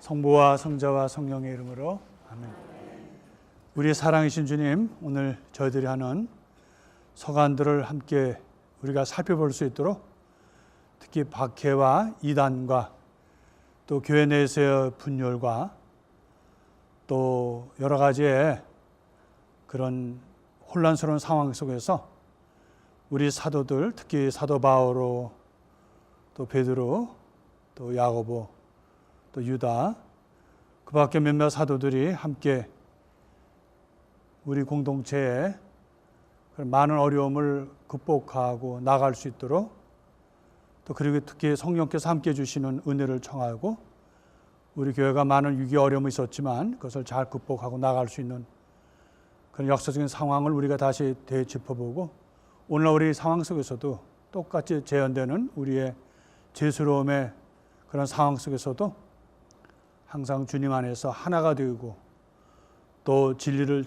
성부와 성자와 성령의 이름으로 아멘. 우리 사랑이신 주님, 오늘 저희들이 하는 서간들을 함께 우리가 살펴볼 수 있도록 특히 박해와 이단과 또 교회 내에서의 분열과 또 여러 가지의 그런 혼란스러운 상황 속에서 우리 사도들, 특히 사도 바오로, 또 베드로, 또 야고보, 또 유다, 그 밖에 몇몇 사도들이 함께 우리 공동체에 많은 어려움을 극복하고 나갈 수 있도록, 또 그리고 특히 성령께서 함께 주시는 은혜를 청하고 우리 교회가 많은 위기 어려움이 있었지만 그것을 잘 극복하고 나갈 수 있는 그런 역사적인 상황을 우리가 다시 되짚어보고, 오늘 우리 상황 속에서도 똑같이 재현되는 우리의 죄스러움의 그런 상황 속에서도 항상 주님 안에서 하나가 되고 또 진리를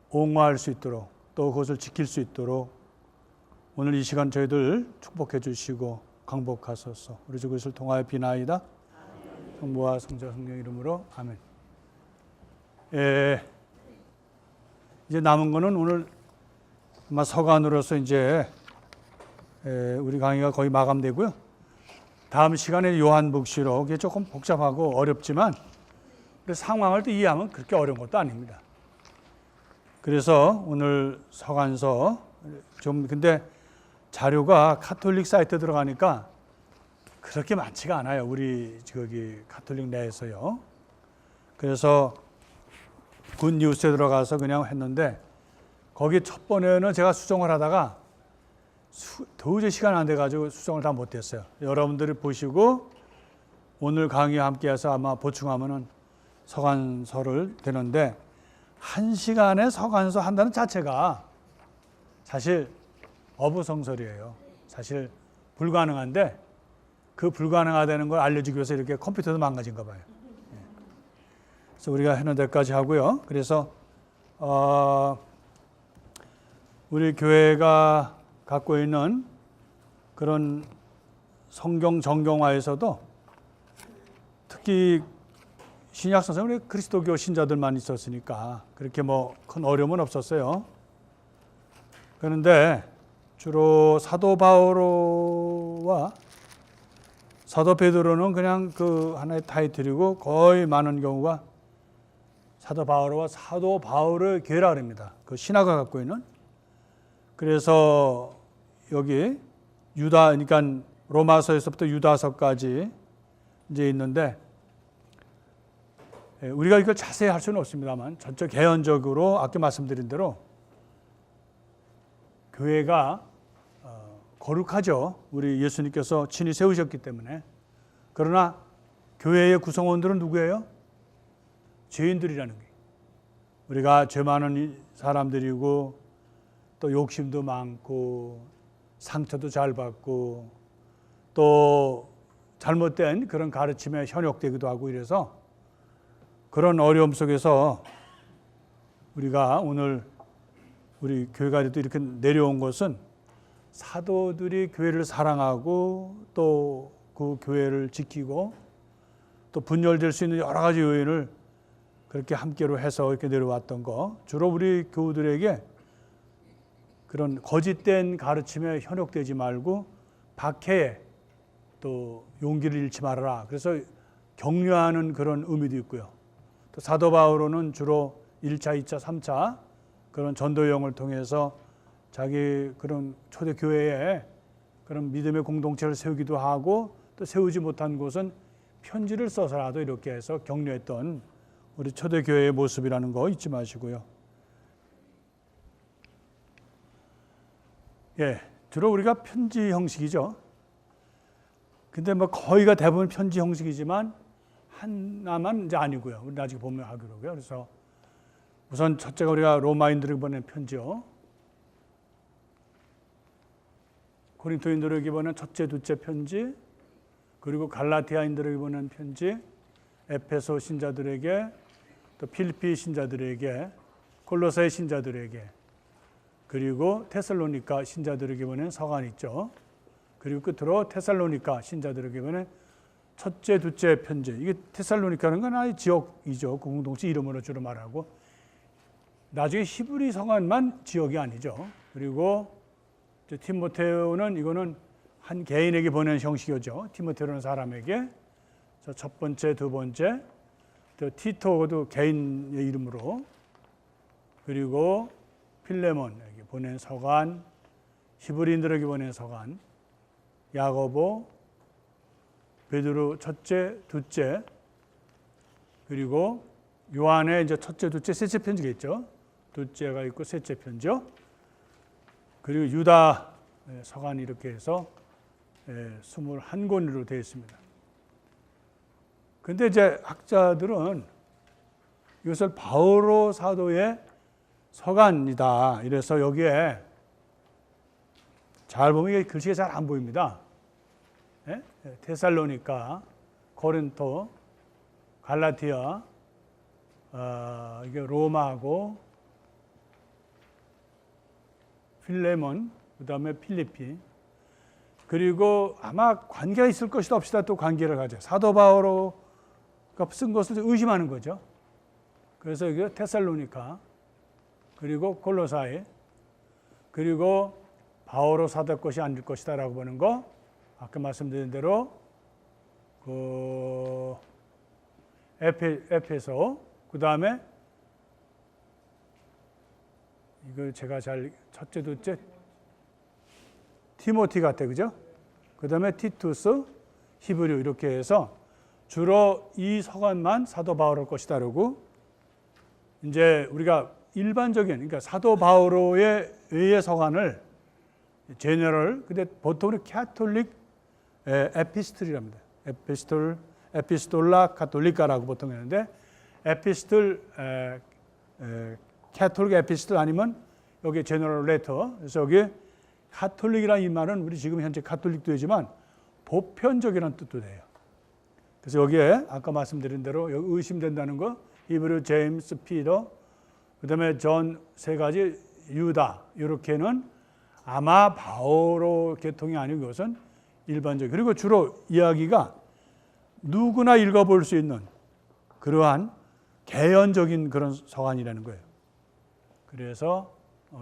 옹호할 수 있도록, 또 그것을 지킬 수 있도록 오늘 이 시간 저희들 축복해 주시고 강복하소서. 우리 주 그리스도를 통하여 비나이다. 성부와 성자 성령 이름으로 아멘. 이제 남은 거는 오늘 아마 서간으로서 이제 우리 강의가 거의 마감되고요. 다음 시간에 요한복시록, 이게 조금 복잡하고 어렵지만 상황을 또 이해하면 그렇게 어려운 것도 아닙니다. 그래서 오늘 서간서 좀, 근데 자료가 카톨릭 사이트에 들어가니까 그렇게 많지가 않아요. 우리 저기 카톨릭 내에서요. 그래서 굿 뉴스에 들어가서 그냥 했는데, 거기 첫 번에는 제가 수정을 하다가 도저히 시간 안 돼가지고 수정을 다 못했어요. 여러분들이 보시고 오늘 강의와 함께해서 아마 보충하면은 서간서를 되는데, 1시간에 서간서 한다는 자체가 사실 어부성설이에요. 사실 불가능한데 그 불가능하다는 걸 알려주기 위해서 이렇게 컴퓨터도 망가진가 봐요. 그래서 우리가 하는 데까지 하고요. 그래서 우리 교회가 갖고 있는 그런 성경 정경화에서도 특히 신약 성경에 그리스도교 신자들만 있었으니까 그렇게 뭐 큰 어려움은 없었어요. 그런데 주로 사도 바오로와 사도 베드로는 그냥 그 하나의 타이틀이고, 거의 많은 경우가 사도 바오로와 사도 바울의 교회라 합니다. 그 신학을 갖고 있는. 그래서 여기 유다, 그러니까 로마서에서부터 유다서까지 이제 있는데, 우리가 이걸 자세히 할 수는 없습니다만 전체 개연적으로 아까 말씀드린 대로 교회가 거룩하죠. 우리 예수님께서 친히 세우셨기 때문에. 그러나 교회의 구성원들은 누구예요? 죄인들이라는 거예요. 우리가 죄 많은 사람들이고 또 욕심도 많고 상처도 잘 받고 또 잘못된 그런 가르침에 현혹되기도 하고, 이래서 그런 어려움 속에서 우리가 오늘 우리 교회가 이렇게 내려온 것은 사도들이 교회를 사랑하고 또 그 교회를 지키고 또 분열될 수 있는 여러 가지 요인을 그렇게 함께로 해서 이렇게 내려왔던 거, 주로 우리 교우들에게 그런 거짓된 가르침에 현혹되지 말고 박해에 또 용기를 잃지 말아라. 그래서 격려하는 그런 의미도 있고요. 또 사도 바오로는 주로 1차, 2차, 3차 그런 전도여행을 통해서 자기 그런 초대 교회에 그런 믿음의 공동체를 세우기도 하고, 또 세우지 못한 곳은 편지를 써서라도 이렇게 해서 격려했던 우리 초대 교회의 모습이라는 거 잊지 마시고요. 주로 우리가 편지 형식이죠. 근데 뭐 거의가 대부분 편지 형식이지만 하나만 이제 아니고요. 우리 나중에 보면 하기로고요. 그래서 우선 첫째가 우리가 로마인들에게 보낸 편지요. 고린토인들에게 보낸 첫째, 둘째 편지, 그리고 갈라디아인들에게 보낸 편지, 에페소 신자들에게, 또 필리피 신자들에게, 골로새 신자들에게, 그리고 테살로니가 신자들에게 보낸 서간이 있죠. 그리고 끝으로 테살로니가 신자들에게 보낸 첫째, 둘째 편지. 이게 테살로니카는 건 아예 지역이죠. 공동체 이름으로 주로 말하고. 나중에 히브리 성안만 지역이 아니죠. 그리고 티모테오는 이거는 한 개인에게 보낸 형식이죠. 티모테오라는 사람에게. 첫 번째, 두 번째. 또 티토도 개인의 이름으로. 그리고 필레몬에게 보낸 서간, 히브리인들에게 보낸 서간, 야고보, 베드로 첫째, 둘째, 그리고 요한의 이제 첫째, 둘째, 셋째 편지가 있죠. 둘째가 있고 셋째 편지요. 그리고 유다 서간이 이렇게 해서 21권으로 되어 있습니다. 근데 이제 학자들은 이것을 바오로 사도의 서간이다. 이래서 여기에 잘 보면 이게 글씨가 잘 안 보입니다. 테살로니카, 고린토, 갈라티아, 이게 로마하고 필레몬, 그 다음에 필리피. 그리고 아마 관계가 있을 것이다 없이다 또 관계를 가져. 사도 바오로가 쓴 것을 의심하는 거죠. 그래서 이게 테살로니카, 그리고 골로사이, 그리고 바오로 사도 것이 아닐 것이다라고 보는 거. 아까 말씀드린 대로 그 에페소, 그 다음에 이걸 제가 잘 첫째, 둘째 티모티 같아, 그죠? 그 다음에 티투스, 히브리 이렇게 해서 주로 이 서간만 사도 바오로 것이다 그러고 이제 우리가 일반적인 그러니까 사도 바오로에 의해 서간을 제너럴 근데 보통은 캐톨릭 에피스톨이랍니다. 에피스톨라 카톨리카라고 보통 하는데 에피스톨 캐톨릭 에피스톨 아니면 여기 제너럴 레터. 그래서 여기 카톨릭이라는 이 말은 우리 지금 현재 카톨릭도 되지만 보편적이라는 뜻도 돼요. 그래서 여기에 아까 말씀드린 대로 여기 의심된다는 거 히브리, 제임스, 피터, 그다음에 존 세 가지 유다 이렇게는 아마 바오로 계통이 아니고 이것은 일반적. 그리고 주로 이야기가 누구나 읽어볼 수 있는 그러한 개연적인 그런 서간이라는 거예요. 그래서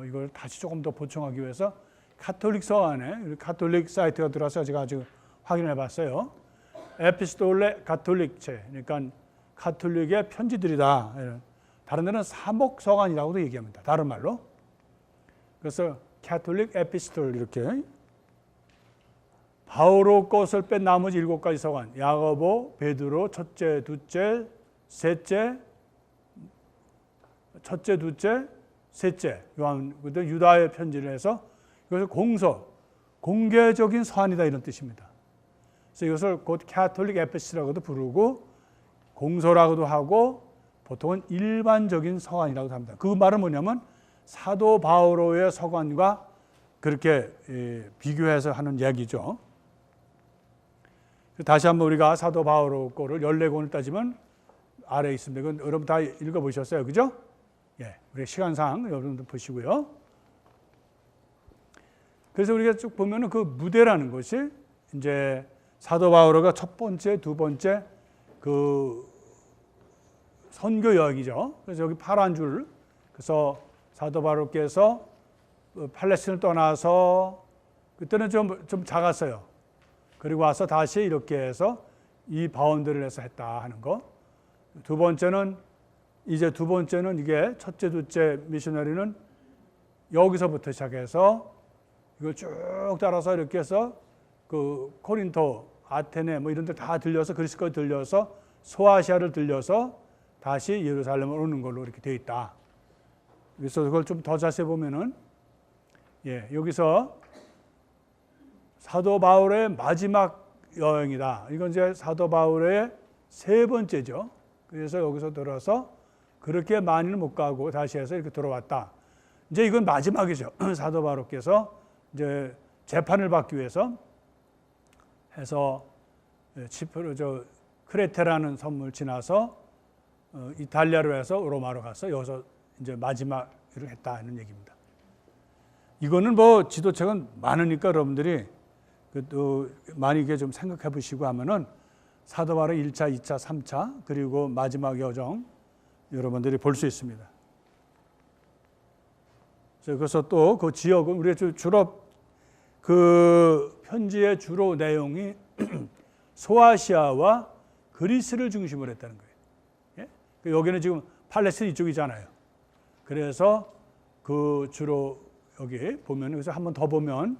이걸 다시 조금 더 보충하기 위해서 카톨릭 서간에 카톨릭 사이트가 들어와서 제가 아주 확인해 봤어요. 에피스톨레 카톨릭체, 그러니까 카톨릭의 편지들이다. 다른 데는 사목 서간이라고도 얘기합니다. 다른 말로. 그래서 캐톨릭 에피스톨 이렇게 바오로 것을 뺀 나머지 7가지 서간, 야고보, 베드로, 첫째, 둘째, 셋째, 첫째, 둘째, 셋째, 요한, 유다의 편지를 해서 이것을 공서, 공개적인 서한이다 이런 뜻입니다. 그래서 이것을 곧 캐톨릭 에피스라고도 부르고 공서라고도 하고 보통은 일반적인 서한이라고도 합니다. 그 말은 뭐냐면 사도 바오로의 서간과 그렇게 비교해서 하는 얘기죠. 다시 한번 우리가 사도 바오로 거를 14권을 따지면 아래에 있습니다. 이건 여러분 다 읽어보셨어요. 그죠? 예, 우리 시간상 여러분들 보시고요. 그래서 우리가 쭉 보면은 그 무대라는 것이 이제 사도 바오로가 첫 번째, 두 번째 그 선교 여행이죠. 그래서 여기 파란 줄. 그래서 사도 바오로께서 팔레스틴을 떠나서 그때는 좀 작았어요. 그리고 와서 다시 이렇게 해서 이 바운드를 해서 했다 하는 거. 두 번째는 이게 첫째, 둘째 미셔너리는 여기서부터 시작해서 이걸 쭉 따라서 이렇게 해서 그 코린토, 아테네 뭐 이런 데 다 들려서 그리스까지 들려서 소아시아를 들려서 다시 예루살렘을 오는 걸로 이렇게 되어 있다. 그래서 그걸 좀 더 자세히 보면은 여기서 사도 바울의 마지막 여행이다. 이건 이제 사도 바울의 세 번째죠. 그래서 여기서 들어서 그렇게 많이는 못 가고 다시 해서 이렇게 들어왔다. 이제 이건 마지막이죠. 사도 바울께서 이제 재판을 받기 위해서 해서 크레테라는 섬을 지나서 이탈리아로 해서 로마로 가서 여기서 이제 마지막을 했다 하는 얘기입니다. 이거는 뭐 지도책은 많으니까 여러분들이 또 많이 이게 좀 생각해 보시고 하면은 사도 바울의 1차, 2차, 3차 그리고 마지막 여정 여러분들이 볼 수 있습니다. 그래서 또 그 지역은 우리가 주로 그 편지의 주로 내용이 소아시아와 그리스를 중심으로 했다는 거예요. 예? 여기는 지금 팔레스틴 이쪽이잖아요. 그래서 그 주로 여기 보면 그래서 한번 더 보면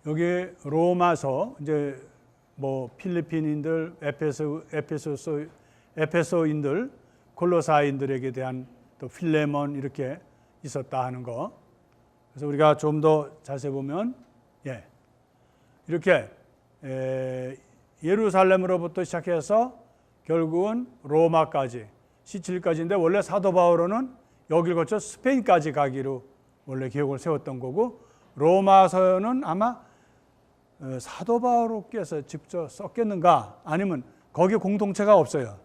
여기 로마서 이제 뭐 필리핀인들, 에페소인들, 골로사인들에게 대한 또 필레몬 이렇게 있었다 하는 거. 그래서 우리가 좀 더 자세히 보면 이렇게 예루살렘으로부터 시작해서 결국은 로마까지 시칠까지인데 원래 사도 바울은 여기를 거쳐 스페인까지 가기로 원래 계획을 세웠던 거고 로마서는 아마 사도 바울께서 직접 썼겠는가 아니면 거기에 공동체가 없어요.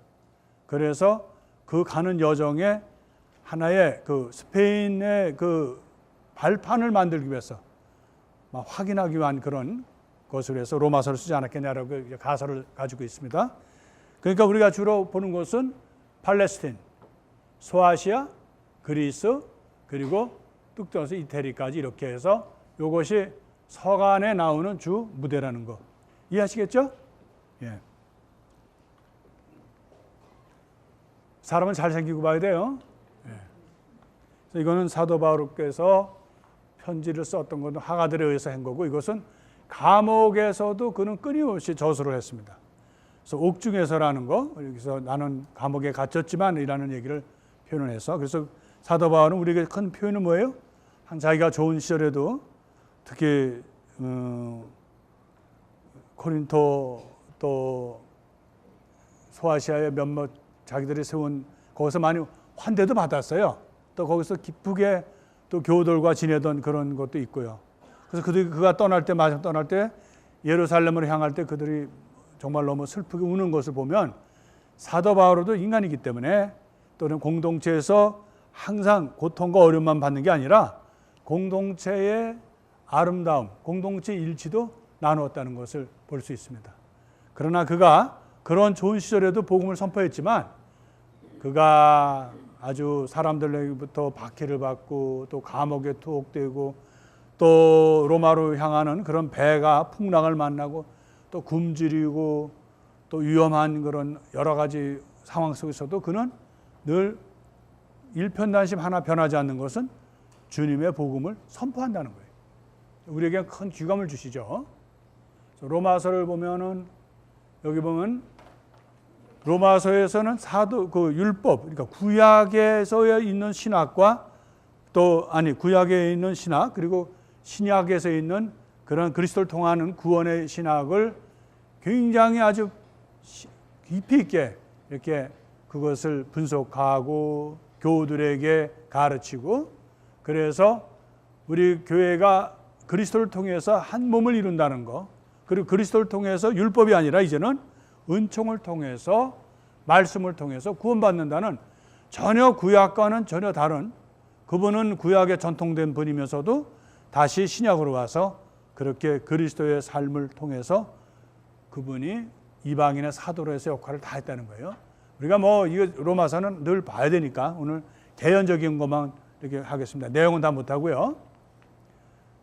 그래서 그 가는 여정에 하나의 그 스페인의 그 발판을 만들기 위해서 확인하기 위한 그런 것을 해서 로마서를 쓰지 않았겠냐라고 가설을 가지고 있습니다. 그러니까 우리가 주로 보는 것은 팔레스틴, 소아시아, 그리스 그리고 뚝 떠서 이태리까지 이렇게 해서 이것이 서간에 나오는 주 무대라는 거 이해하시겠죠? 예. 사람은 잘생기고 봐야 돼요. 예. 그래서 이거는 사도 바울께서 편지를 썼던 것은 하가들에 의해서 한 거고 이것은 감옥에서도 그는 끊임없이 저술을 했습니다. 그래서 옥중에서라는 거 여기서 나는 감옥에 갇혔지만 이라는 얘기를 표현을 해서 그래서 사도 바울은 우리에게 큰 표현은 뭐예요? 자기가 좋은 시절에도 특히 코린토 또 소아시아의 몇몇 자기들이 세운 거기서 많이 환대도 받았어요. 또 거기서 기쁘게 또 교우들과 지내던 그런 것도 있고요. 그래서 그가 떠날 때 마지막 떠날 때 예루살렘으로 향할 때 그들이 정말 너무 슬프게 우는 것을 보면 사도 바울도 인간이기 때문에 또는 공동체에서 항상 고통과 어려움만 받는 게 아니라 공동체의 아름다움, 공동체 일치도 나누었다는 것을 볼 수 있습니다. 그러나 그가 그런 좋은 시절에도 복음을 선포했지만 그가 아주 사람들로부터 박해를 받고 또 감옥에 투옥되고 또 로마로 향하는 그런 배가 풍랑을 만나고 또 굶주리고 또 위험한 그런 여러 가지 상황 속에서도 그는 늘 일편단심 하나 변하지 않는 것은 주님의 복음을 선포한다는 거예요. 우리에게 큰 귀감을 주시죠. 로마서를 보면은 여기 보면 로마서에서는 사도 그 율법 그러니까 구약에서 있는 신학과 또 구약에 있는 신학 그리고 신약에서 있는 그런 그리스도를 통하는 구원의 신학을 굉장히 아주 깊이 있게 이렇게 그것을 분석하고 교우들에게 가르치고 그래서 우리 교회가 그리스도를 통해서 한 몸을 이룬다는 거 그리고 그리스도를 통해서 율법이 아니라 이제는 은총을 통해서 말씀을 통해서 구원받는다는 전혀 구약과는 전혀 다른 그분은 구약에 전통된 분이면서도 다시 신약으로 와서 그렇게 그리스도의 삶을 통해서 그분이 이방인의 사도로서 역할을 다 했다는 거예요. 우리가 이거 로마서는 늘 봐야 되니까 오늘 개연적인 것만 이렇게 하겠습니다. 내용은 다 못하고요.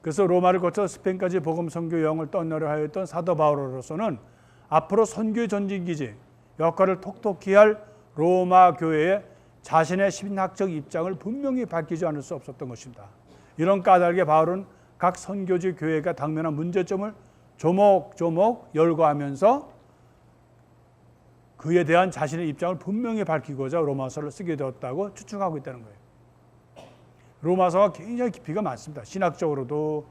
그래서 로마를 거쳐 스페인까지 복음 선교 여행을 떠나려 하였던 사도 바울로서는 앞으로 선교 전진기지 역할을 톡톡히 할 로마 교회에 자신의 신학적 입장을 분명히 밝히지 않을 수 없었던 것입니다. 이런 까닭에 바울은 각 선교지 교회가 당면한 문제점을 조목조목 열거하면서 그에 대한 자신의 입장을 분명히 밝히고자 로마서를 쓰게 되었다고 추측하고 있다는 거예요. 로마서가 굉장히 깊이가 많습니다. 신학적으로도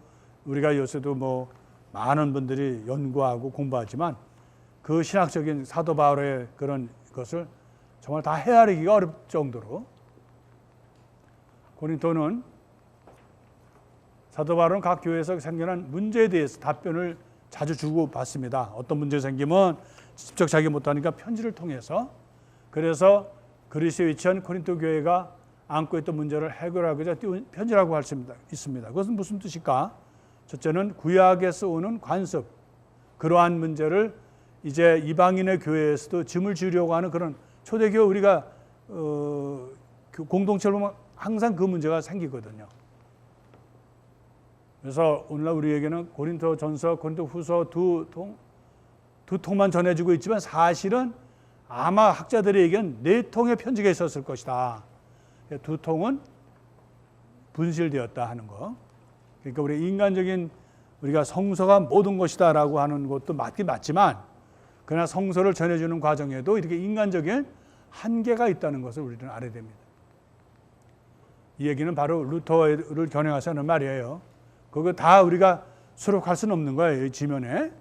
우리가 요새도 많은 분들이 연구하고 공부하지만 그 신학적인 사도 바울의 그런 것을 정말 다 헤아리기가 어려울 정도로 고린토는 사도 바울은 각 교회에서 생겨난 문제에 대해서 답변을 자주 주고 받습니다. 어떤 문제 생기면 직접 자기 못하니까 편지를 통해서 그래서 그리스에 위치한 고린토 교회가 안고 있던 문제를 해결하고자 띄운 편지라고 할 수 있습니다. 그것은 무슨 뜻일까? 첫째는 구약에서 오는 관습 그러한 문제를 이제 이방인의 교회에서도 짐을 지으려고 하는 그런 초대교회 우리가 공동체를 보면 항상 그 문제가 생기거든요. 그래서 오늘날 우리에게는 고린도전서, 고린도후서 두 통만 전해지고 있지만 사실은 아마 학자들에게는 4통의 편지가 있었을 것이다. 2통은 분실되었다 하는 거. 그러니까 우리 인간적인 우리가 성서가 모든 것이다라고 하는 것도 맞긴 맞지만 그러나 성서를 전해주는 과정에도 이렇게 인간적인 한계가 있다는 것을 우리는 알아야 됩니다. 이 얘기는 바로 루터를 겨냥해서 하는 말이에요. 그거 다 우리가 수록할 수는 없는 거예요, 이 지면에.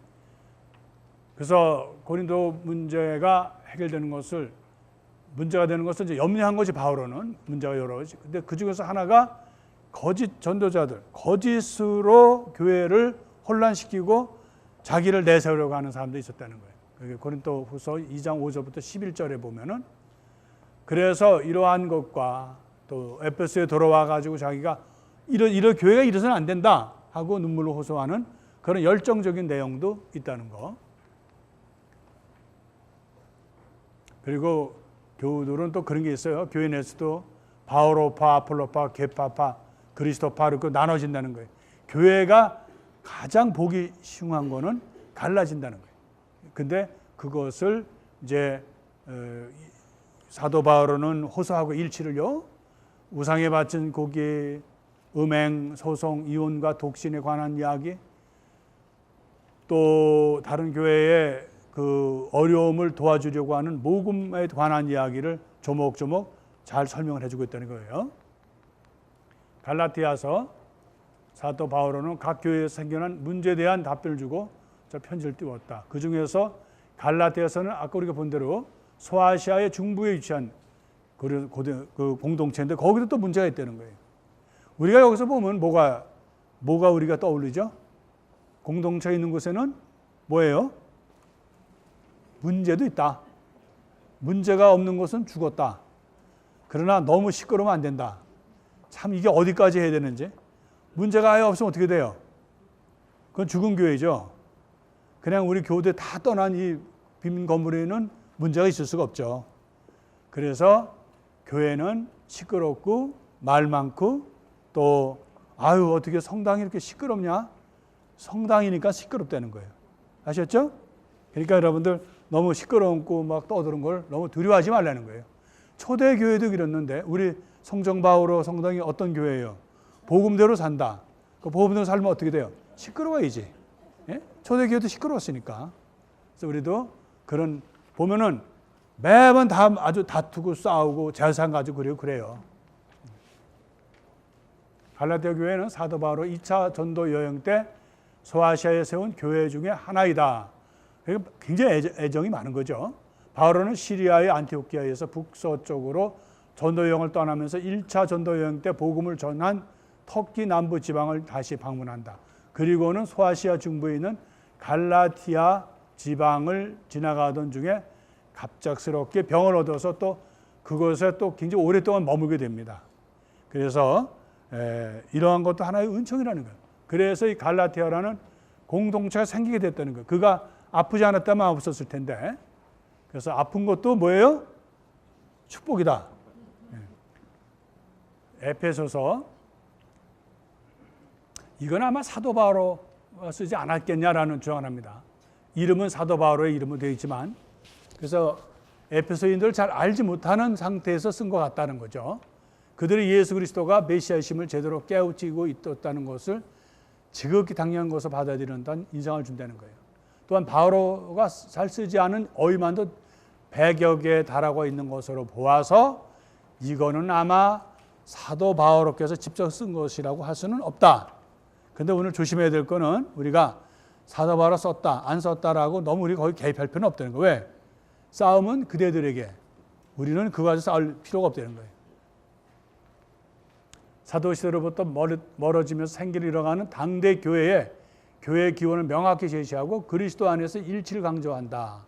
그래서 고린도 문제가 해결되는 것을 문제가 되는 것을 이제 염려한 것이 바울은 문제가 여러 가지. 근데 그 중에서 하나가 거짓 전도자들, 거짓으로 교회를 혼란시키고 자기를 내세우려고 하는 사람들이 있었다는 거예요. 그게 고린도후서 2장 5절부터 11절에 보면은 그래서 이러한 것과 또 에베소에 돌아와 가지고 자기가 이런 교회가 이래서는 안 된다 하고 눈물로 호소하는 그런 열정적인 내용도 있다는 거. 그리고 교우들은 또 그런 게 있어요. 교회 내에서도 바오로파, 아폴로파, 게파파, 그리스도파 이렇게 나눠진다는 거예요. 교회가 가장 보기 흉한 거는 갈라진다는 거예요. 근데 그것을 이제 사도 바울은 호소하고 일치를요. 우상에 바친 고기, 음행, 소송, 이혼과 독신에 관한 이야기, 또 다른 교회의 그 어려움을 도와주려고 하는 모금에 관한 이야기를 조목조목 잘 설명을 해주고 있다는 거예요. 갈라디아서 사도 바울은 각 교회에서 생겨난 문제에 대한 답변을 주고 저 편지를 띄웠다. 그 중에서 갈라디아서는 아까 우리가 본 대로 소아시아의 중부에 위치한 그 공동체인데 거기도 또 문제가 있다는 거예요. 우리가 여기서 보면 뭐가 우리가 떠올리죠? 공동체에 있는 곳에는 뭐예요? 문제도 있다. 문제가 없는 곳은 죽었다. 그러나 너무 시끄러우면 안 된다. 참 이게 어디까지 해야 되는지. 문제가 아예 없으면 어떻게 돼요? 그건 죽은 교회죠. 그냥 우리 교우들 다 떠난 이 빈 건물에는 문제가 있을 수가 없죠. 그래서 교회는 시끄럽고 말 많고 또 어떻게 성당이 이렇게 시끄럽냐? 성당이니까 시끄럽다는 거예요. 아셨죠? 그러니까 여러분들 너무 시끄럽고 막 떠드는 걸 너무 두려워하지 말라는 거예요. 초대 교회도 그랬는데 우리 성정 바오로 성당이 어떤 교회예요? 복음대로 산다. 그 복음대로 살면 어떻게 돼요? 시끄러워야지. 예? 초대 교회도 시끄러웠으니까. 그래서 우리도 그런 보면은 매번 다 아주 다투고 싸우고 재산 가지고 그래요. 갈라디아 교회는 사도 바울의 2차 전도 여행 때 소아시아에 세운 교회 중에 하나이다. 굉장히 애정이 많은 거죠. 바울은 시리아의 안티오키아에서 북서쪽으로 전도 여행을 떠나면서 1차 전도 여행 때 복음을 전한 터키 남부 지방을 다시 방문한다. 그리고는 소아시아 중부에 있는 갈라티아 지방을 지나가던 중에 갑작스럽게 병을 얻어서 또 그곳에 또 굉장히 오랫동안 머물게 됩니다. 그래서 이러한 것도 하나의 은총이라는 거예요. 그래서 이 갈라티아라는 공동체가 생기게 됐다는 거예요. 그가 아프지 않았다면 없었을 텐데. 그래서 아픈 것도 뭐예요? 축복이다. 에페소서 이건 아마 사도 바오로가 쓰지 않았겠냐라는 주장을 합니다. 이름은 사도 바오로의 이름으로 되어 있지만 그래서 에페소인들을 잘 알지 못하는 상태에서 쓴 것 같다는 거죠. 그들이 예수 그리스도가 메시아이심을 제대로 깨우치고 있었다는 것을 지극히 당연한 것을 받아들이는 인상을 준다는 거예요. 또한 바오로가 잘 쓰지 않은 어휘만도 100여 개에 달하고 있는 것으로 보아서 이거는 아마 사도 바오로께서 직접 쓴 것이라고 할 수는 없다. 근데 오늘 조심해야 될 거는 우리가 사도 바오로 썼다, 안 썼다라고 너무 우리 거기 개입할 필요는 없다는 거예요. 왜? 싸움은 그대들에게. 우리는 그거 가지고 싸울 필요가 없다는 거예요. 사도시대로부터 멀어지면서 생기를 잃어가는 당대 교회의 교회의 기원을 명확히 제시하고 그리스도 안에서 일치를 강조한다.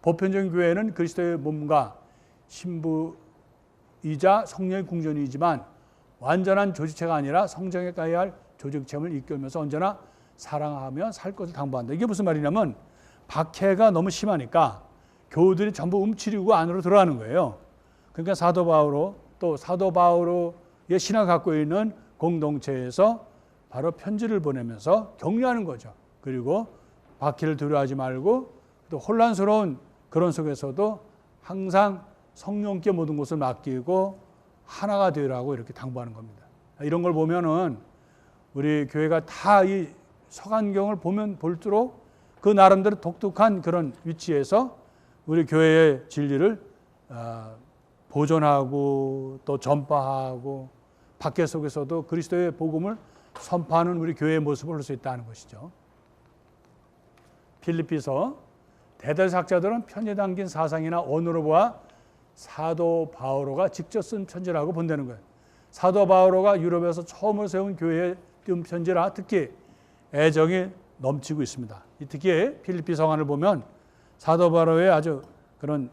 보편적인 교회는 그리스도의 몸과 신부이자 성령의 궁전이지만 완전한 조직체가 아니라 성정에 가야 할 조직체를 이끌면서 언제나 사랑하며 살 것을 당부한다. 이게 무슨 말이냐면 박해가 너무 심하니까 교우들이 전부 움츠리고 안으로 들어가는 거예요. 그러니까 사도 바오로 또 사도 바오로의 신앙을 갖고 있는 공동체에서 바로 편지를 보내면서 격려하는 거죠. 그리고 박해를 두려워하지 말고 또 혼란스러운 그런 속에서도 항상 성령께 모든 것을 맡기고 하나가 되라고 이렇게 당부하는 겁니다. 이런 걸 보면은 우리 교회가 다 이 서간경을 보면 볼수록 그 나름대로 독특한 그런 위치에서 우리 교회의 진리를 보존하고 또 전파하고 박해 속에서도 그리스도의 복음을 선포하는 우리 교회의 모습을 볼 수 있다는 것이죠. 필리피서 대대사학자들은 편지에 담긴 사상이나 언어로 보아 사도 바오로가 직접 쓴 편지라고 본다는 거예요. 사도 바오로가 유럽에서 처음으로 세운 교회에 띄운 편지라 특히 애정이 넘치고 있습니다. 특히 필리피 성안을 보면 사도 바오로의 아주 그런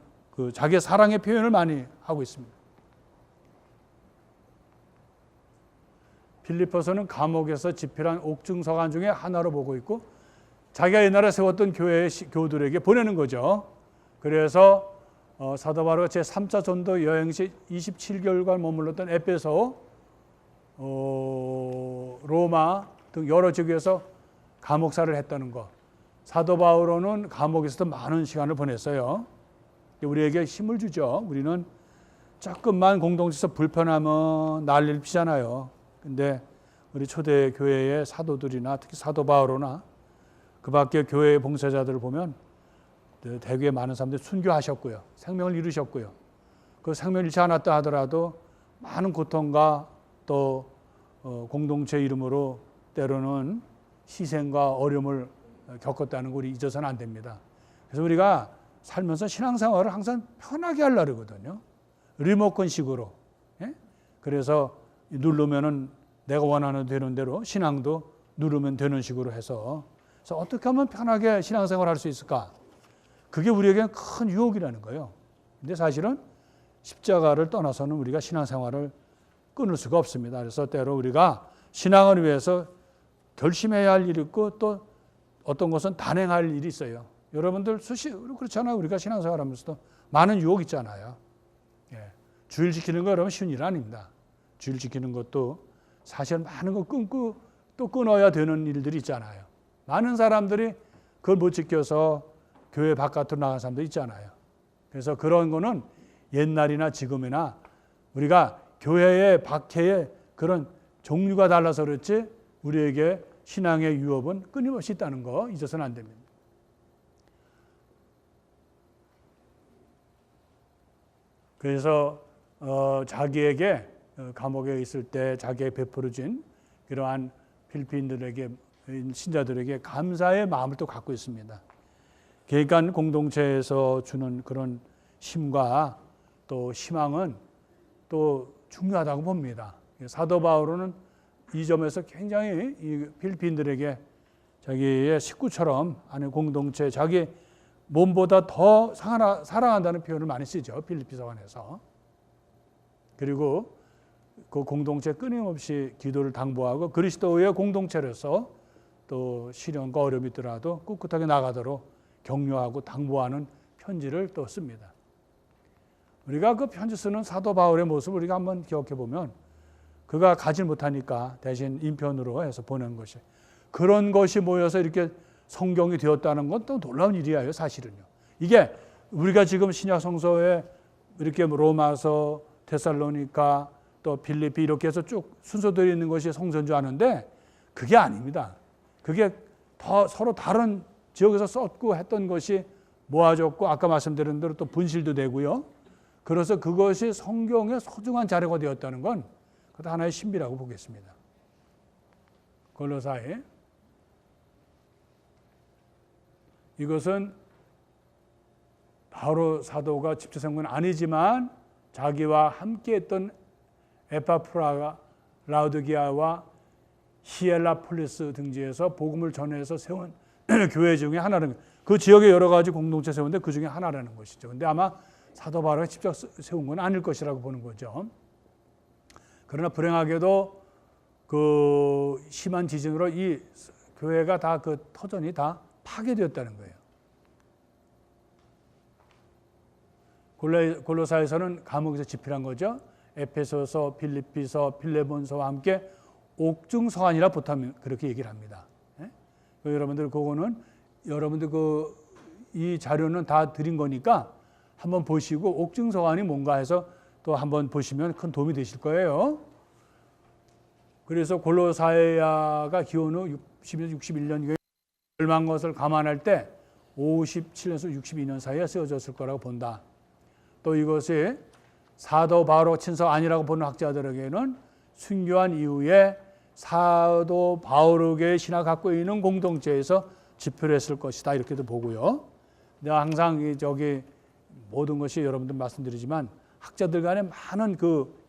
자기의 사랑의 표현을 많이 하고 있습니다. 필리포서는 감옥에서 집필한 옥중서간 중에 하나로 보고 있고 자기가 옛날에 세웠던 교회의 교우들에게 보내는 거죠. 그래서 사도 바오로가 제3차 전도 여행 시 27개월간 머물렀던 에베소, 로마 등 여러 지역에서 감옥사를 했다는 것. 사도 바오로는 감옥에서도 많은 시간을 보냈어요. 우리에게 힘을 주죠. 우리는 조금만 공동체에서 불편하면 난리를 피잖아요. 근데 우리 초대 교회의 사도들이나 특히 사도 바오로나 그 밖에 교회의 봉사자들을 보면 대교에 많은 사람들이 순교하셨고요. 생명을 잃으셨고요. 그 생명을 잃지 않았다 하더라도 많은 고통과 또 공동체 이름으로 때로는 희생과 어려움을 겪었다는 걸 우리 잊어서는 안 됩니다. 그래서 우리가 살면서 신앙생활을 항상 편하게 하려고 그러거든요. 리모컨식으로. 예? 그래서 누르면은 내가 원하는 되는 대로 신앙도 누르면 되는 식으로 해서 그래서 어떻게 하면 편하게 신앙생활을 할 수 있을까? 그게 우리에게는 큰 유혹이라는 거예요. 근데 사실은 십자가를 떠나서는 우리가 신앙생활을 끊을 수가 없습니다. 그래서 때로 우리가 신앙을 위해서 결심해야 할 일이 있고 또 어떤 것은 단행할 일이 있어요. 여러분들 수시로 그렇잖아요. 우리가 신앙생활 하면서도 많은 유혹이 있잖아요. 예. 주일 지키는 거 여러분 쉬운 일 아닙니다. 주일 지키는 것도 사실 많은 거 끊고 또 끊어야 되는 일들이 있잖아요. 많은 사람들이 그걸 못 지켜서 교회 바깥으로 나간 사람도 있잖아요. 그래서 그런 거는 옛날이나 지금이나 우리가 교회의 박해의 그런 종류가 달라서 그렇지 우리에게 신앙의 유업은 끊임없이 있다는 거 잊어서는 안 됩니다. 그래서 자기에게 감옥에 있을 때 자기에게 베풀어진 그러한 필리핀들에게 신자들에게 감사의 마음을 또 갖고 있습니다. 그러니까 공동체에서 주는 그런 힘과 또 희망은 또 중요하다고 봅니다. 사도 바오로는 이 점에서 굉장히 이 필리핀들에게 자기의 식구처럼 하는 공동체, 자기 몸보다 더 사랑한다는 표현을 많이 쓰죠. 필리피서관에서. 그리고 그 공동체 끊임없이 기도를 당부하고 그리스도의 공동체로서 또 시련과 어려움이 있더라도 꿋꿋하게 나가도록 격려하고 당부하는 편지를 또 씁니다. 우리가 그 편지 쓰는 사도 바울의 모습을 우리가 한번 기억해 보면 그가 가지 못하니까 대신 인편으로 해서 보낸 것이 그런 것이 모여서 이렇게 성경이 되었다는 건 또 놀라운 일이에요. 사실은요. 이게 우리가 지금 신약 성서에 이렇게 로마서, 데살로니가, 또 필리피 이렇게 해서 쭉 순서대로 있는 것이 성서인 줄 아는데 그게 아닙니다. 그게 더 서로 다른 지역에서 썼고 했던 것이 모아졌고 아까 말씀드린 대로 또 분실도 되고요. 그래서 그것이 성경의 소중한 자료가 되었다는 건 그것도 하나의 신비라고 보겠습니다. 골로사에 이것은 바로 사도가 직접 쓴 건 아니지만 자기와 함께했던 에파프라가 라우디게아와 히엘라폴리스 등지에서 복음을 전해서 세운 교회 중에 하나는 그 지역에 여러 가지 공동체 세우는데 그 중에 하나라는 것이죠. 근데 아마 사도 바울이 직접 세운 건 아닐 것이라고 보는 거죠. 그러나 불행하게도 그 심한 지진으로 이 교회가 다 그 터전이 다 파괴되었다는 거예요. 골로사에서는 감옥에서 집필한 거죠. 에페소서, 빌립비서, 빌레몬서와 함께 옥중서관이라 보통 그렇게 얘기를 합니다. 여러분들 그거는 여러분들 이 자료는 다 드린 거니까 한번 보시고 옥중서관이 뭔가 해서 또 한번 보시면 큰 도움이 되실 거예요. 그래서 골로사야가 기원 후 61년 멸망한 것을 감안할 때 57년에서 62년 사이에 쓰여졌을 거라고 본다. 또 이것이 사도 바오로 친서 아니라고 보는 학자들에게는 순교한 이후에 사도 바오로의 신학 갖고 있는 공동체에서 집필했을 것이다 이렇게도 보고요. 내가 항상 모든 것이 여러분들 말씀드리지만 학자들 간에 많은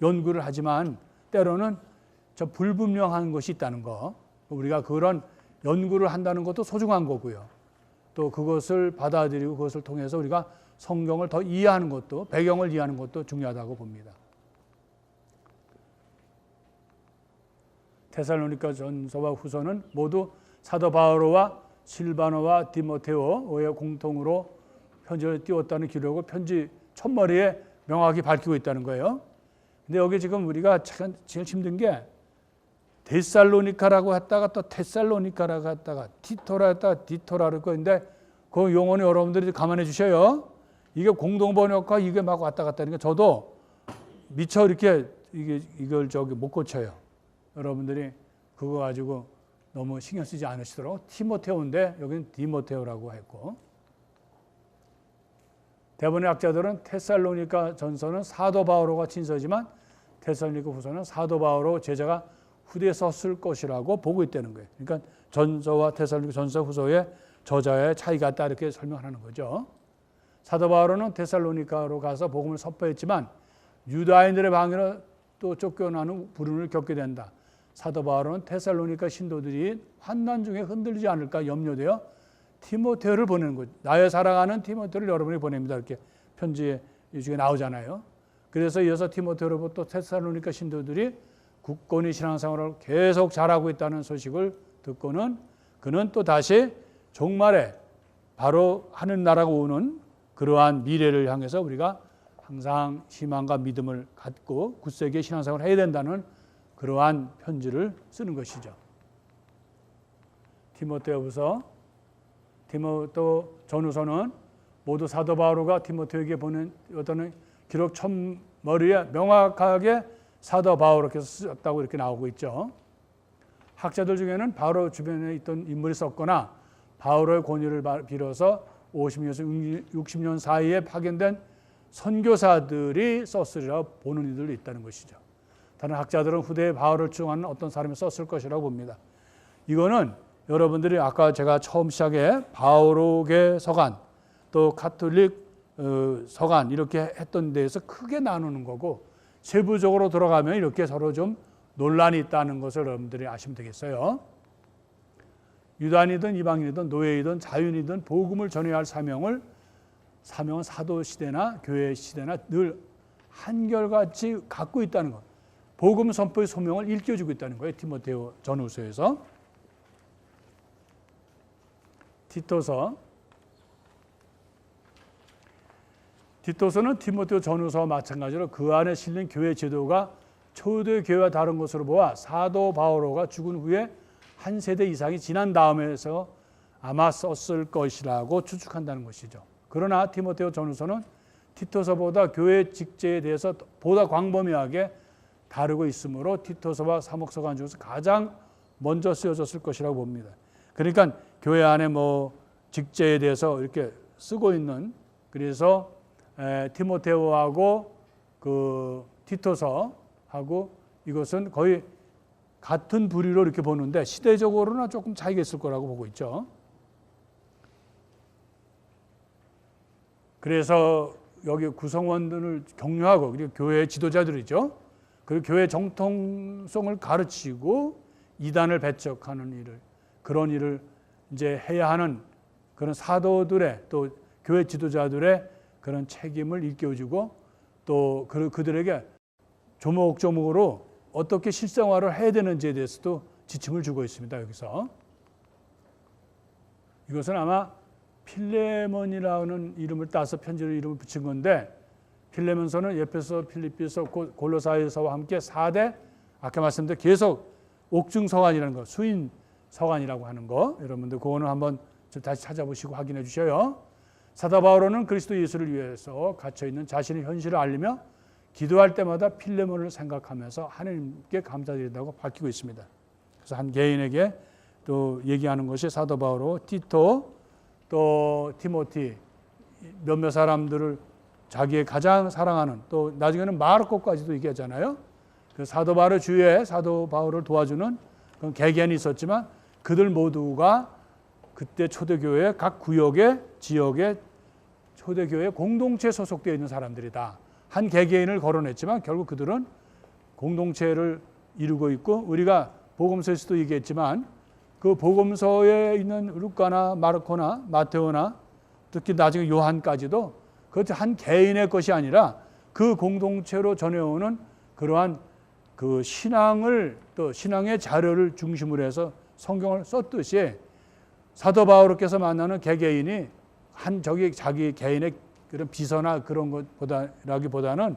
연구를 하지만 때로는 저 불분명한 것이 있다는 거, 우리가 그런 연구를 한다는 것도 소중한 거고요. 또 그것을 받아들이고 그것을 통해서 우리가 성경을 더 이해하는 것도, 배경을 이해하는 것도 중요하다고 봅니다. 데살로니가 전서와 후서는 모두 사도 바오로와 실바노와 디모데오의 공통으로 편지를 띄웠다는 기록을 편지 첫머리에 명확히 밝히고 있다는 거예요. 근데 여기 지금 우리가 제일 힘든 게 데살로니카라고 했다가 또 테살로니카라고 했다가 티토라 했다가 디토라고 했는데 그 용어는 여러분들이 감안해 주셔요. 이게 공동번역과 이게 막 왔다 갔다 하니까 저도 미처 이렇게 이걸 못 고쳐요. 여러분들이 그거 가지고 너무 신경 쓰지 않으시도록 티모테오인데 여기는 디모테오라고 했고, 대부분의 학자들은 테살로니가 전서는 사도 바오로가 친서지만 테살로니가 후서는 사도 바오로 제자가 후대에 썼을 것이라고 보고 있다는 거예요. 그러니까 전서와 테살로니가 전서 후서의 저자의 차이가 있다 이렇게 설명하는 거죠. 사도 바오로는 테살로니카로 가서 복음을 선포했지만 유다인들의 방해로 또 쫓겨나는 불운을 겪게 된다. 사도 바오로는 테살로니카 신도들이 환난 중에 흔들리지 않을까 염려되어 티모테오를 보내는 거죠. 나의 사랑하는 티모테오를 여러분이 보냅니다. 이렇게 편지에 중에 나오잖아요. 그래서 이어서 티모테오로부터 테살로니카 신도들이 굳건히 신앙생활을 계속 잘하고 있다는 소식을 듣고는 그는 또 다시 종말에 바로 하늘나라가 오는 그러한 미래를 향해서 우리가 항상 희망과 믿음을 갖고 굳세게 신앙생활을 해야 된다는 그러한 편지를 쓰는 것이죠. 디모데후서, 디모데 전후서는 모두 사도 바오로가 디모데에게 보낸 어떤 기록 첫머리에 명확하게 사도 바오로께서 썼다고 이렇게 나오고 있죠. 학자들 중에는 바오로 주변에 있던 인물이 썼거나 바오로의 권위를 빌어서 50년에서 60년 사이에 파견된 선교사들이 썼으리라 보는 이들도 있다는 것이죠. 다른 학자들은 후대에 바오를 추종하는 어떤 사람이 썼을 것이라고 봅니다. 이거는 여러분들이 아까 제가 처음 시작에 바오로계 서간 또 가톨릭 서간 이렇게 했던 데에서 크게 나누는 거고, 세부적으로 들어가면 이렇게 서로 좀 논란이 있다는 것을 여러분들이 아시면 되겠어요. 유다인이든 이방인이든 노예이든 자유인이든 복음을 전해야 할 사명은 사도 시대나 교회 시대나 늘 한결같이 갖고 있다는 것. 복음 선포의 소명을 일깨워주고 있다는 거예요. 디모데오 전후서에서. 디토서는 디모데오 전후서와 마찬가지로 그 안에 실린 교회 제도가 초대 교회와 다른 것으로 보아 사도 바오로가 죽은 후에 한 세대 이상이 지난 다음에서 아마 썼을 것이라고 추측한다는 것이죠. 그러나 디모데오 전후서는 티토서보다 교회 직제에 대해서 보다 광범위하게 다루고 있으므로 티토서와 사목서관 중에서 가장 먼저 쓰여졌을 것이라고 봅니다. 그러니까 교회 안에 직제에 대해서 이렇게 쓰고 있는, 그래서 티모테오하고 그 티토서하고 이것은 거의 같은 부류로 이렇게 보는데 시대적으로는 조금 차이가 있을 거라고 보고 있죠. 그래서 여기 구성원들을 격려하고, 그리고 교회 지도자들이죠. 그리고 교회 정통성을 가르치고 이단을 배척하는 일을, 그런 일을 이제 해야 하는 그런 사도들의 또 교회 지도자들의 그런 책임을 일깨워주고 또 그들에게 조목조목으로 어떻게 실생활을 해야 되는지에 대해서도 지침을 주고 있습니다. 여기서 이것은 아마 필레몬이라는 이름을 따서 편지를 이름을 붙인 건데 필레몬서는 에베소, 필립비서, 골로사이서와 함께 4대 아까 말씀드린 계속 옥중 서간이라는 거, 수인 서간이라고 하는 거, 여러분들 그거는 한번 다시 찾아보시고 확인해 주셔요. 사도 바울은 그리스도 예수를 위해서 갇혀 있는 자신의 현실을 알리며 기도할 때마다 필레몬을 생각하면서 하나님께 감사드린다고 밝히고 있습니다. 그래서 한 개인에게 또 얘기하는 것이 사도 바울로 티토 또 티모티 몇몇 사람들을 자기의 가장 사랑하는 또 나중에는 마르코까지도 얘기하잖아요. 그 사도 바울의 주위에 사도 바울을 도와주는 그런 개개인이 있었지만 그들 모두가 그때 초대교회 각 구역의 지역의 초대교회 공동체에 소속되어 있는 사람들이다. 한 개개인을 거론했지만 결국 그들은 공동체를 이루고 있고 우리가 복음서에서도 얘기했지만 그 복음서에 있는 루카나 마르코나 마테오나 특히 나중에 요한까지도 그것이 한 개인의 것이 아니라 그 공동체로 전해오는 그러한 그 신앙을 또 신앙의 자료를 중심으로 해서 성경을 썼듯이 사도 바울께서 만나는 개개인이 한 자기 개인의 그런 비서나 그런 것보다라기보다는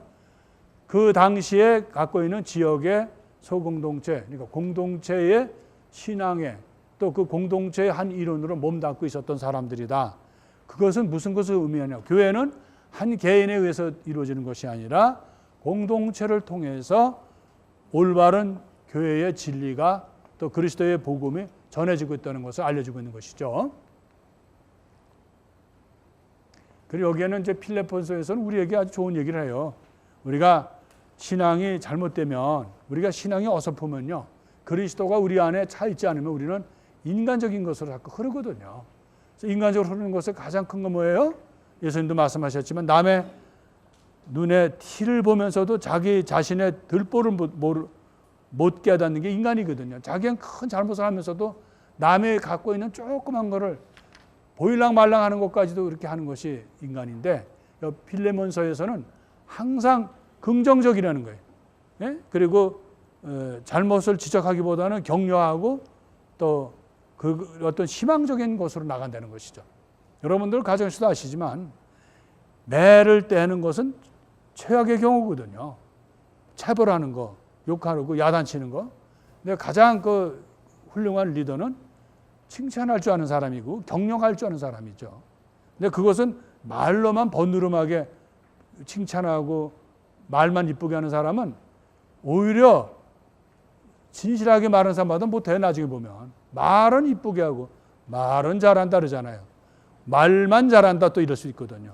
그 당시에 갖고 있는 지역의 소공동체, 그러니까 공동체의 신앙에 또 그 공동체의 한 일원으로 몸담고 있었던 사람들이다. 그것은 무슨 것을 의미하냐? 교회는 한 개인에 의해서 이루어지는 것이 아니라 공동체를 통해서 올바른 교회의 진리가 또 그리스도의 복음이 전해지고 있다는 것을 알려주고 있는 것이죠. 그리고 여기에는 이제 필레폰서에서는 우리에게 아주 좋은 얘기를 해요. 우리가 신앙이 잘못되면 우리가 신앙이 어설프면요. 그리스도가 우리 안에 차 있지 않으면 우리는 인간적인 것으로 자꾸 흐르거든요. 그래서 인간적으로 흐르는 것의 가장 큰 건 뭐예요? 예수님도 말씀하셨지만 남의 눈에 티를 보면서도 자기 자신의 들보를 못 깨닫는 게 인간이거든요. 자기는 큰 잘못을 하면서도 남이 갖고 있는 조그만 거를 보일랑 말랑 하는 것까지도 그렇게 하는 것이 인간인데 필레몬서에서는 항상 긍정적이라는 거예요. 예? 그리고 잘못을 지적하기보다는 격려하고 또 그 어떤 희망적인 것으로 나간다는 것이죠. 여러분들 가정에서도 아시지만 매를 떼는 것은 최악의 경우거든요. 체벌하는 거, 욕하고 야단치는 거. 근데 가장 그 훌륭한 리더는 칭찬할 줄 아는 사람이고 격려할 줄 아는 사람이죠. 근데 그것은 말로만 번누름하게 칭찬하고 말만 이쁘게 하는 사람은 오히려 진실하게 말하는 사람보다 못해. 나중에 보면 말은 이쁘게 하고 말은 잘한다 그러잖아요. 말만 잘한다 또 이럴 수 있거든요.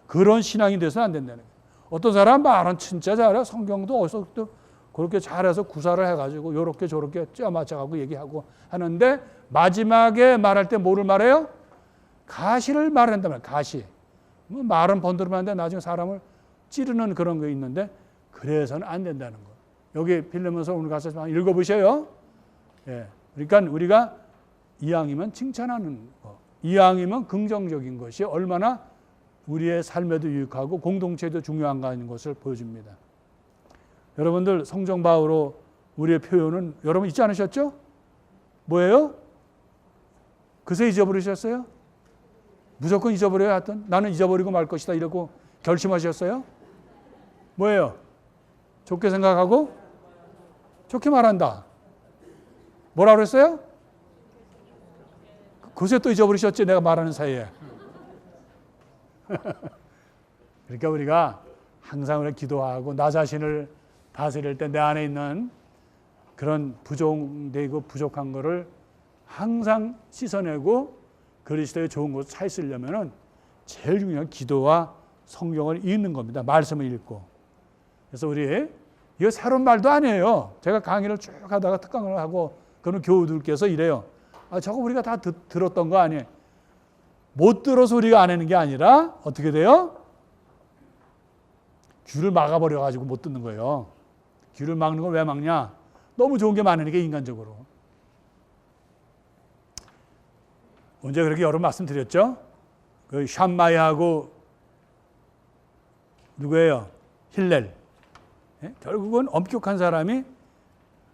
그런 신앙이 돼서는 안 된다는 거예요. 어떤 사람 말은 진짜 잘해. 성경도 어디서 또 그렇게 잘해서 구사를 해가지고 요렇게 저렇게 쪄맞춰가고 얘기하고 하는데 마지막에 말할 때 뭐를 말해요? 가시를 말한단 말이에요. 가시. 뭐 말은 번들으면 나중에 사람을 찌르는 그런 거 있는데 그래서는 안 된다는 거. 여기 필레몬서 오늘 가서 읽어보셔요. 예. 그러니까 우리가 이왕이면 칭찬하는 거, 이왕이면 긍정적인 것이 얼마나 우리의 삶에도 유익하고 공동체에도 중요한가 하는 것을 보여줍니다. 여러분들 성경 바울로 우리의 표현은 여러분 잊지 않으셨죠? 뭐예요? 그새 잊어버리셨어요? 무조건 잊어버려야 하던 나는 잊어버리고 말 것이다 이러고 결심하셨어요? 뭐예요? 좋게 생각하고 좋게 말한다. 뭐라 그랬어요? 그새 또 잊어버리셨지 내가 말하는 사이에. 그러니까 우리가 항상 우리 기도하고 나 자신을 다스릴 때 내 안에 있는 그런 부족되고 부족한 거를 항상 씻어내고 그리스도의 좋은 것을 찾으려면은 제일 중요한 기도와 성경을 읽는 겁니다. 말씀을 읽고. 그래서 우리 이거 새로운 말도 아니에요. 제가 강의를 쭉 하다가 특강을 하고 그런 교우들께서 이래요. 아, 저거 우리가 다 들었던 거 아니에요. 못 들어서 우리가 안 하는 게 아니라 어떻게 돼요? 귀를 막아버려가지고 못 듣는 거예요. 귀를 막는 걸 왜 막냐? 너무 좋은 게 많으니까 인간적으로. 언제 그렇게 여러 말씀드렸죠? 그 샴마이하고 누구예요? 힐렐. 예? 결국은 엄격한 사람이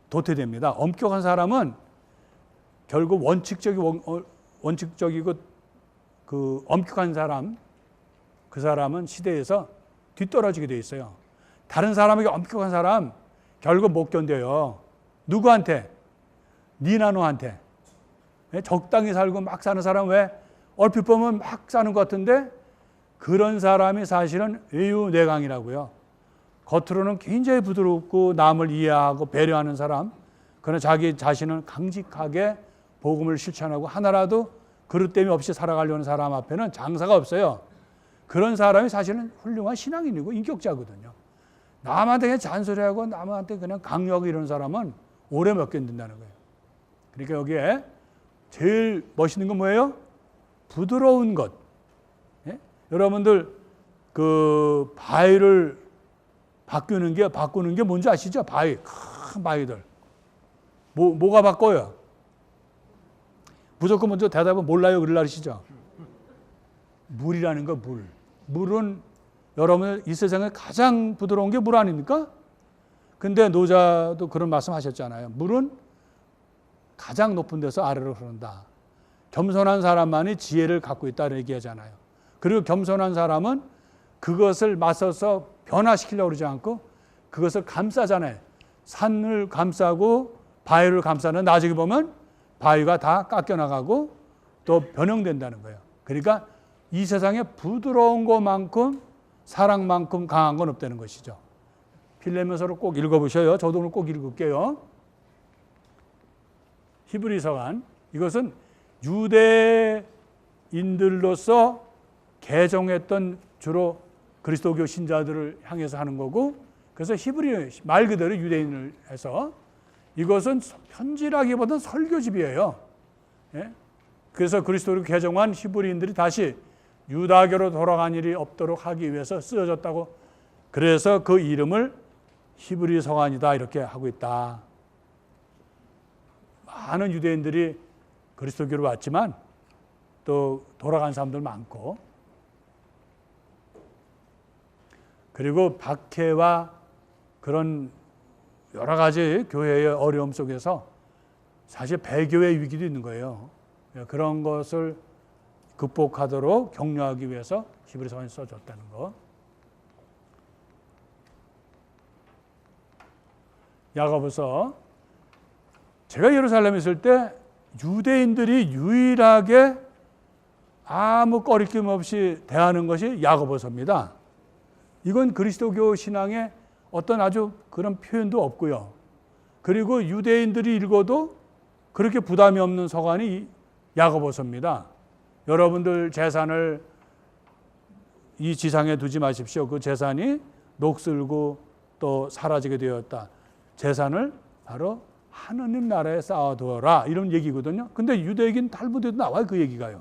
도태됩니다. 엄격한 사람은 결국 원칙적이고 그 엄격한 사람, 그 사람은 시대에서 뒤떨어지게 돼 있어요. 다른 사람에게 엄격한 사람 결국 못 견뎌요. 누구한테? 니나 너한테. 적당히 살고 막 사는 사람 왜 얼핏 보면 막 사는 것 같은데 그런 사람이 사실은 외유내강이라고요. 겉으로는 굉장히 부드럽고 남을 이해하고 배려하는 사람, 그러나 자기 자신은 강직하게 복음을 실천하고 하나라도 그릇됨이 없이 살아가려는 사람 앞에는 장사가 없어요. 그런 사람이 사실은 훌륭한 신앙인이고 인격자거든요. 남한테 그냥 잔소리하고 남한테 그냥 강요하고 이런 사람은 오래 못 견딘다는 거예요. 그러니까 여기에 제일 멋있는 건 뭐예요? 부드러운 것. 예? 여러분들 그 바위를 바꾸는 게 뭔지 아시죠? 바위, 큰 바위들. 뭐가 바꿔요? 무조건 먼저 대답은 몰라요 그러시죠? 물이라는 거, 물. 물은 여러분 이 세상에 가장 부드러운 게 물 아닙니까? 근데 노자도 그런 말씀 하셨잖아요. 물은 가장 높은 데서 아래로 흐른다. 겸손한 사람만이 지혜를 갖고 있다고 얘기하잖아요. 그리고 겸손한 사람은 그것을 맞서서 변화시키려고 그러지 않고 그것을 감싸잖아요. 산을 감싸고 바위를 감싸는 나중에 보면 바위가 다 깎여나가고 또 변형된다는 거예요. 그러니까 이 세상에 부드러운 것만큼 사랑만큼 강한 건 없다는 것이죠. 빌레몬서를 꼭 읽어보셔요. 저도 오늘 꼭 읽을게요. 히브리서간, 이것은 유대인들로서 개종했던 주로 그리스도교 신자들을 향해서 하는 거고, 그래서 히브리 말 그대로 유대인을 해서 이것은 편지라기보다는 설교집이에요. 예? 그래서 그리스도를 개종한 히브리인들이 다시 유다교로 돌아간 일이 없도록 하기 위해서 쓰여졌다고, 그래서 그 이름을 히브리 서간이다 이렇게 하고 있다. 많은 유대인들이 그리스도교로 왔지만 또 돌아간 사람들 많고, 그리고 박해와 그런 여러 가지 교회의 어려움 속에서 사실 배교의 위기도 있는 거예요. 그런 것을 극복하도록 격려하기 위해서 히브리서간이 써졌다는 거. 야고보서, 제가 예루살렘에 있을 때 유대인들이 유일하게 아무 꺼리낌 없이 대하는 것이 야고보서입니다. 이건 그리스도교 신앙의 어떤 아주 그런 표현도 없고요. 그리고 유대인들이 읽어도 그렇게 부담이 없는 서간이 야고보서입니다. 여러분들 재산을 이 지상에 두지 마십시오. 그 재산이 녹슬고 또 사라지게 되었다. 재산을 바로 하느님 나라에 쌓아두어라, 이런 얘기거든요. 근데 유대인 탈무드에도 나와요, 그 얘기가요.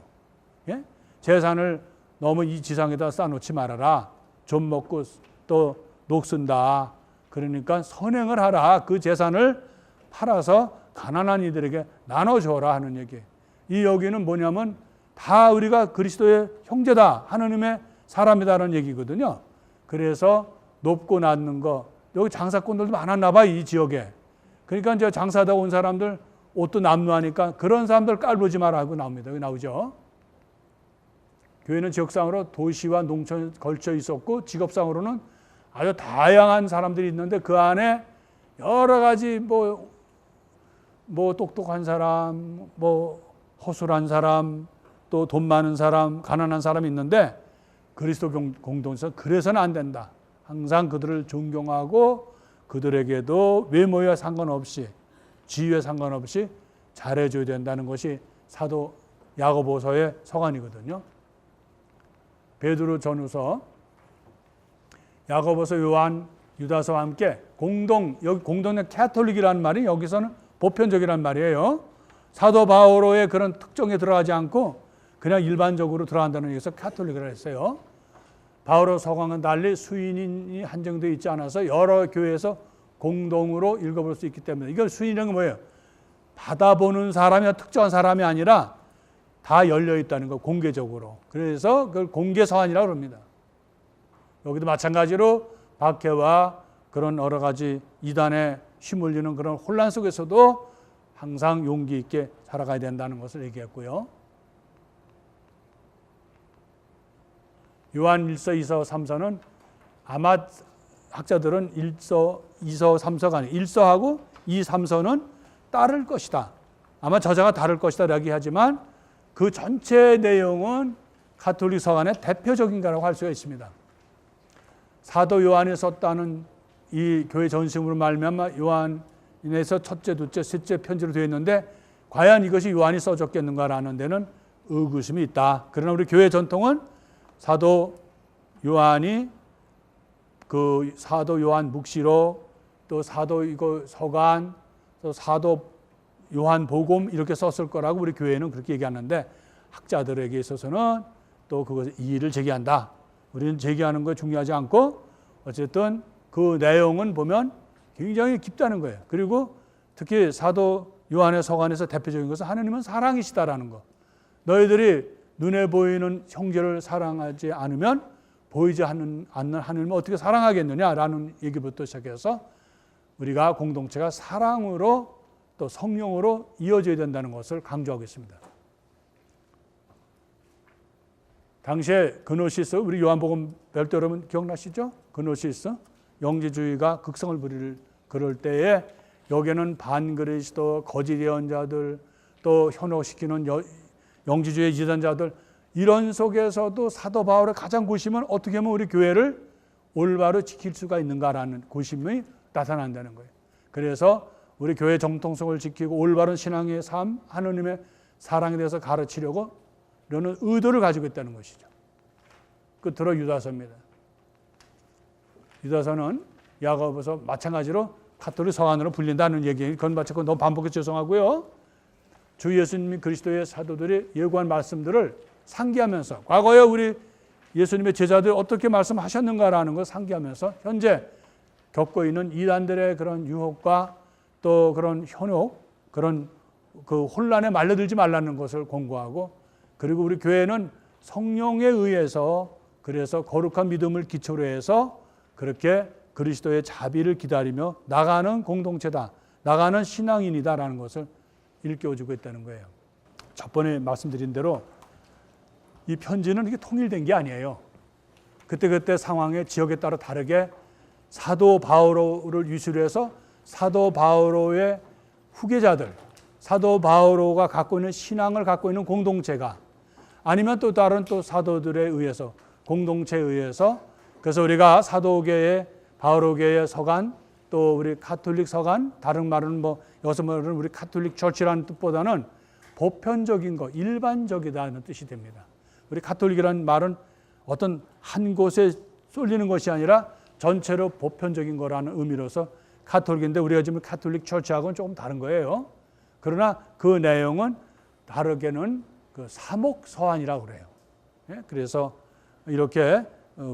예? 재산을 너무 이 지상에다 쌓아놓지 말아라. 좀 먹고 또 녹슨다. 그러니까 선행을 하라. 그 재산을 팔아서 가난한 이들에게 나눠줘라 하는 얘기. 이 여기는 뭐냐면 다 우리가 그리스도의 형제다, 하느님의 사람이다라는 얘기거든요. 그래서 높고 낮는 거, 여기 장사꾼들도 많았나 봐, 이 지역에. 그러니까 이제 장사하다 온 사람들 옷도 남루하니까 그런 사람들 깔보지 마라 하고 나옵니다. 여기 나오죠. 교회는 지역상으로 도시와 농촌에 걸쳐 있었고, 직업상으로는 아주 다양한 사람들이 있는데 그 안에 여러 가지 뭐 똑똑한 사람, 뭐 허술한 사람, 또 돈 많은 사람, 가난한 사람이 있는데 그리스도 공동체 그래서는 안 된다. 항상 그들을 존경하고 그들에게도 외모에 상관없이, 지위에 상관없이 잘해줘야 된다는 것이 사도 야고보서의 서간이거든요. 베드로 전후서, 야고보서, 요한, 유다서와 함께 여기 공동의 캐톨릭이라는 말이 여기서는 보편적이라는 말이에요. 사도 바오로의 그런 특정에 들어가지 않고 그냥 일반적으로 들어간다는 얘기에서 캐톨릭이라고 했어요. 바오로 서강은 달리 수인이 한정되어 있지 않아서 여러 교회에서 공동으로 읽어볼 수 있기 때문에, 이걸 수인이라는 건 뭐예요? 받아보는 사람이나 특정한 사람이 아니라 다 열려 있다는 거, 공개적으로. 그래서 그걸 공개 서한이라고 합니다. 여기도 마찬가지로 박해와 그런 여러 가지 이단에 휘말리는 그런 혼란 속에서도 항상 용기 있게 살아가야 된다는 것을 얘기했고요. 요한 1서, 2서, 3서는 아마 학자들은 1서, 2서, 3서가 아니고 1서하고 2, 3서는 따를 것이다. 아마 저자가 다를 것이다 라고 하지만 그 전체 내용은 가톨릭 서간의 대표적인 거라고 할 수가 있습니다. 사도 요한이 썼다는 이 교회 전심으로 말미암아 요한에서 첫째, 둘째, 셋째 편지로 되어 있는데 과연 이것이 요한이 써줬겠는가라는 데는 의구심이 있다. 그러나 우리 교회 전통은 사도 요한이 그 사도 요한 묵시록, 또 사도 이거 서간, 또 사도 요한 복음 이렇게 썼을 거라고 우리 교회는 그렇게 얘기하는데 학자들에게 있어서는 또 그것을 이의를 제기한다. 우리는 제기하는 거 중요하지 않고 어쨌든 그 내용은 보면 굉장히 깊다는 거예요. 그리고 특히 사도 요한의 서간에서 대표적인 것은 하나님은 사랑이시다라는 거. 너희들이 눈에 보이는 형제를 사랑하지 않으면 보이지 않는 하나님을 어떻게 사랑하겠느냐라는 얘기부터 시작해서 우리가 공동체가 사랑으로 또 성령으로 이어져야 된다는 것을 강조하고 있습니다. 당시에 그노시스, 우리 요한복음 배울 때 여러분 기억나시죠? 그노시스, 영지주의가 극성을 부릴 그럴 때에 여기에는 반그리스도, 거짓 예언자들, 또 현혹시키는 영지주의 지도자들 이런 속에서도 사도 바울의 가장 고심은 어떻게 하면 우리 교회를 올바로 지킬 수가 있는가라는 고심이 나타난다는 거예요. 그래서 우리 교회 정통성을 지키고 올바른 신앙의 삶, 하느님의 사랑에 대해서 가르치려고 이런 의도를 가지고 있다는 것이죠. 끝으로 유다서입니다. 유다서는 야고보서 마찬가지로 가톨릭 서간으로 불린다는 얘기, 그건 마치 너무 반복해서 죄송하고요. 주 예수님이 그리스도의 사도들이 예고한 말씀들을 상기하면서 과거에 우리 예수님의 제자들이 어떻게 말씀하셨는가라는 걸 상기하면서 현재 겪고 있는 이단들의 그런 유혹과 또 그런 현혹, 그런 그 혼란에 말려들지 말라는 것을 권고하고, 그리고 우리 교회는 성령에 의해서 그래서 거룩한 믿음을 기초로 해서 그렇게 그리스도의 자비를 기다리며 나가는 공동체다, 나가는 신앙인이다라는 것을 일깨워주고 있다는 거예요. 첫 번에 말씀드린 대로 이 편지는 이게 통일된 게 아니에요. 그때그때 상황에 지역에 따라 다르게 사도 바오로를 유시로 해서 사도 바오로의 후계자들, 사도 바오로가 갖고 있는 신앙을 갖고 있는 공동체가 아니면 또 다른 또 사도들에 의해서 공동체에 의해서, 그래서 우리가 사도계의 바오로계의 서간, 또 우리 가톨릭 서간, 다른 말은 여기서 말하는 우리 가톨릭 처치라는 뜻보다는 보편적인 것, 일반적이다는 뜻이 됩니다. 우리 가톨릭이라는 말은 어떤 한 곳에 쏠리는 것이 아니라 전체로 보편적인 거라는 의미로서 가톨릭인데 우리가 지금 가톨릭 처치하고는 조금 다른 거예요. 그러나 그 내용은 다르게는 그 사목서안이라고 그래요. 그래서 이렇게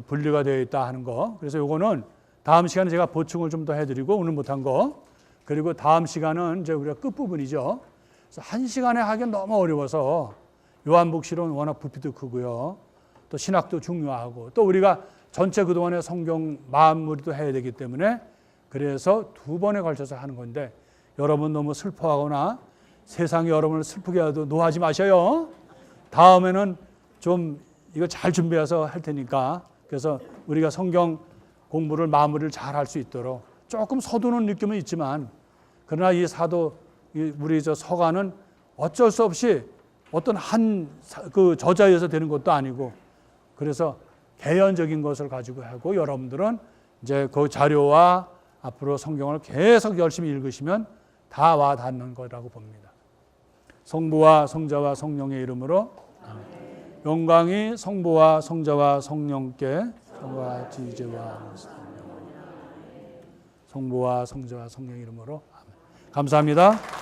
분류가 되어 있다 하는 거. 그래서 요거는 다음 시간에 제가 보충을 좀 더 해드리고 오늘 못한 거, 그리고 다음 시간은 이제 우리가 끝부분이죠. 그래서 한 시간에 하기엔 너무 어려워서 요한복음은 워낙 부피도 크고요. 또 신학도 중요하고 또 우리가 전체 그동안의 성경 마무리도 해야 되기 때문에 그래서 두 번에 걸쳐서 하는 건데 여러분 너무 슬퍼하거나 세상이 여러분을 슬프게 해도 노하지 마셔요. 다음에는 좀 이거 잘 준비해서 할 테니까 그래서 우리가 성경 공부를 마무리를 잘 할 수 있도록 조금 서두는 느낌은 있지만 그러나 이 사도 우리 저 서가는 어쩔 수 없이 어떤 한 그 저자에서 되는 것도 아니고 그래서 개연적인 것을 가지고 하고 여러분들은 이제 그 자료와 앞으로 성경을 계속 열심히 읽으시면 다 와 닿는 거라고 봅니다. 성부와 성자와 성령의 이름으로 아멘. 영광이 성부와 성자와 성령께 성과 지제와 성부와 성자와 성령의 이름으로 아멘. 감사합니다.